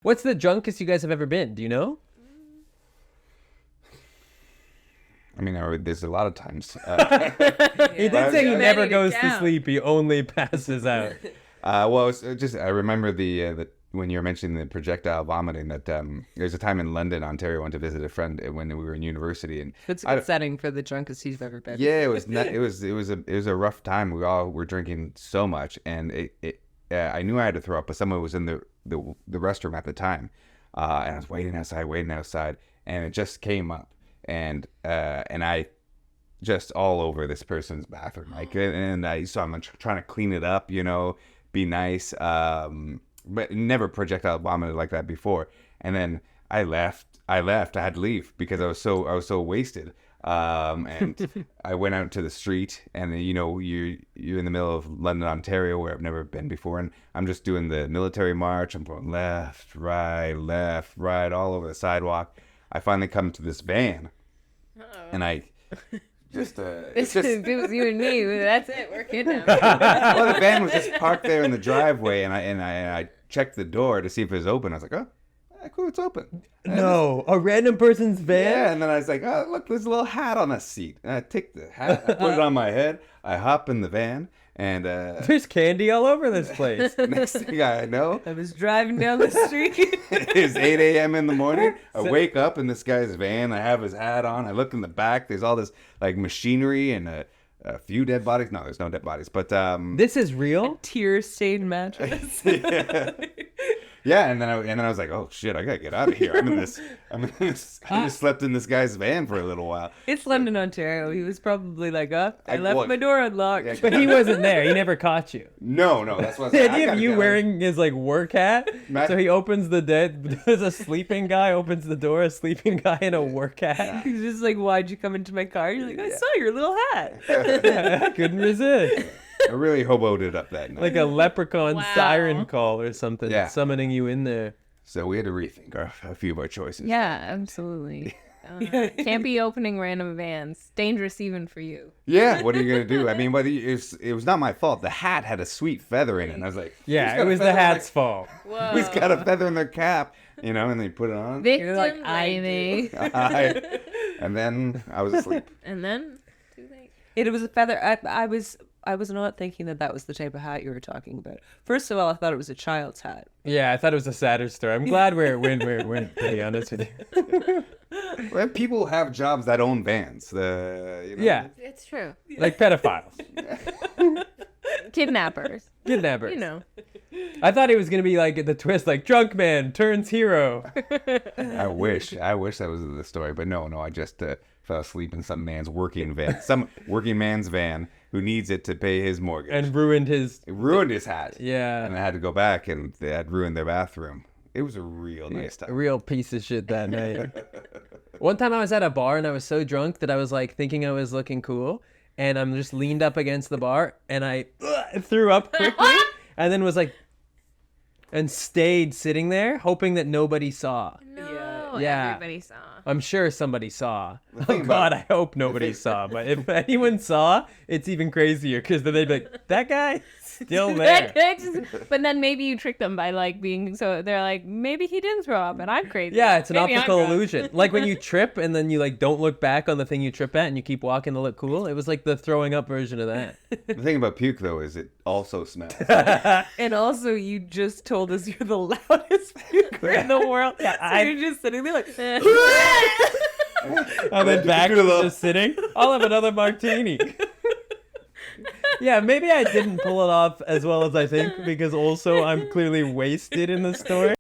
What's the drunkest you guys have ever been? Do you know? I mean, there's a lot of times. He did say he never goes to count. sleep. He only passes out. Well, it's just I remember the when you were mentioning the projectile vomiting that there's a time in London, Ontario, I went to visit a friend when we were in university, and It's a good setting for the drunkest you've ever been. yeah, it was a rough time. We all were drinking so much, and I knew I had to throw up, but someone was in the restroom at the time, and I was waiting outside, and it just came up, and I just all over this person's bathroom, like, and I'm trying to clean it up, be nice, but never projectile vomited like that before. And then I left. I had to leave because I was so wasted. And I went out to the street, and you're in the middle of London, Ontario, where I've never been before, and I'm just doing the military march. I'm going left, right, all over the sidewalk. I finally come to this van, and I just It was you and me. That's it. We're kidnapped. well, the van was just parked there in the driveway, and I checked the door to see if it was open. I was like, oh, cool, it's open. No, a random person's van? Yeah, and then I was like, oh, look, there's a little hat on the seat. And I take the hat, I put it on my head, I hop in the van, and There's candy all over this place. next thing I know, I was driving down the street. it's 8 a.m. in the morning. I wake up in this guy's van. I have his hat on. I look in the back. There's all this like machinery and a few dead bodies. No, there's no dead bodies, but This is real? Tear-stained mattress. yeah. And then I was like, oh shit, I gotta get out of here. I just slept in this guy's van for a little while. It's London, Ontario. He was probably like, I well, left my door unlocked. yeah, But he wasn't there. He never caught you. No, that's what I was The like, I idea of gotta you get out. wearing his like work hat, Matt- so he opens there's a sleeping guy, opens the door, a sleeping guy in a work hat. He's just like, why'd you come into my car? You're like, I saw your little hat. I couldn't resist. I really hoboed it up that night. Like a leprechaun Wow. siren call or something, Yeah. summoning you in there. So we had to rethink a few of our choices. Yeah, absolutely. Can't be opening random vans. Dangerous even for you. Yeah, what are you gonna do? I mean, it was not my fault. The hat had a sweet feather in it. And I was like, Yeah, "Who's got it a was the feather in hat's fault. Whoa. Who's got a feather in their cap? And they put it on. Victim like, blaming. And then I was asleep. And then too late. It was a feather. I was not thinking that was the type of hat you were talking about. First of all, I thought it was a child's hat. Yeah, I thought it was a sadder story. I'm glad we're to be honest with you. Well, people have jobs that own vans. Yeah, It's true. like pedophiles, Kidnappers. kidnappers. You know. I thought it was gonna be like the twist, like drunk man turns hero. I wish that was the story, but no. I just fell asleep in some man's working van, some working man's van who needs it to pay his mortgage. And ruined his. It ruined his hat. Yeah. And I had to go back, and they had ruined their bathroom. It was a real nice A time. real piece of shit that night. One time I was at a bar and I was so drunk that I was like thinking I was looking cool, and I'm just leaned up against the bar and I threw up quickly and then was like, and stayed sitting there hoping that nobody saw. No, Yeah. everybody saw. I'm sure somebody saw. Oh thing God, about- I hope nobody saw. But if anyone saw, it's even crazier because then they'd be like, that guy still there. But then maybe you trick them by like being so they're like, maybe he didn't throw up and I'm crazy. Yeah, it's an Maybe I'm optical drunk. illusion. Like when you trip and then you like don't look back on the thing you trip at and you keep walking to look cool. It was like the throwing up version of that. The thing about puke, though, is it also smells. And also, you just told us you're the loudest puker in the world. Yeah, So you're just sitting there like, And then back to just sitting. I'll have another martini. Yeah, maybe I didn't pull it off as well as I think because also I'm clearly wasted in the story.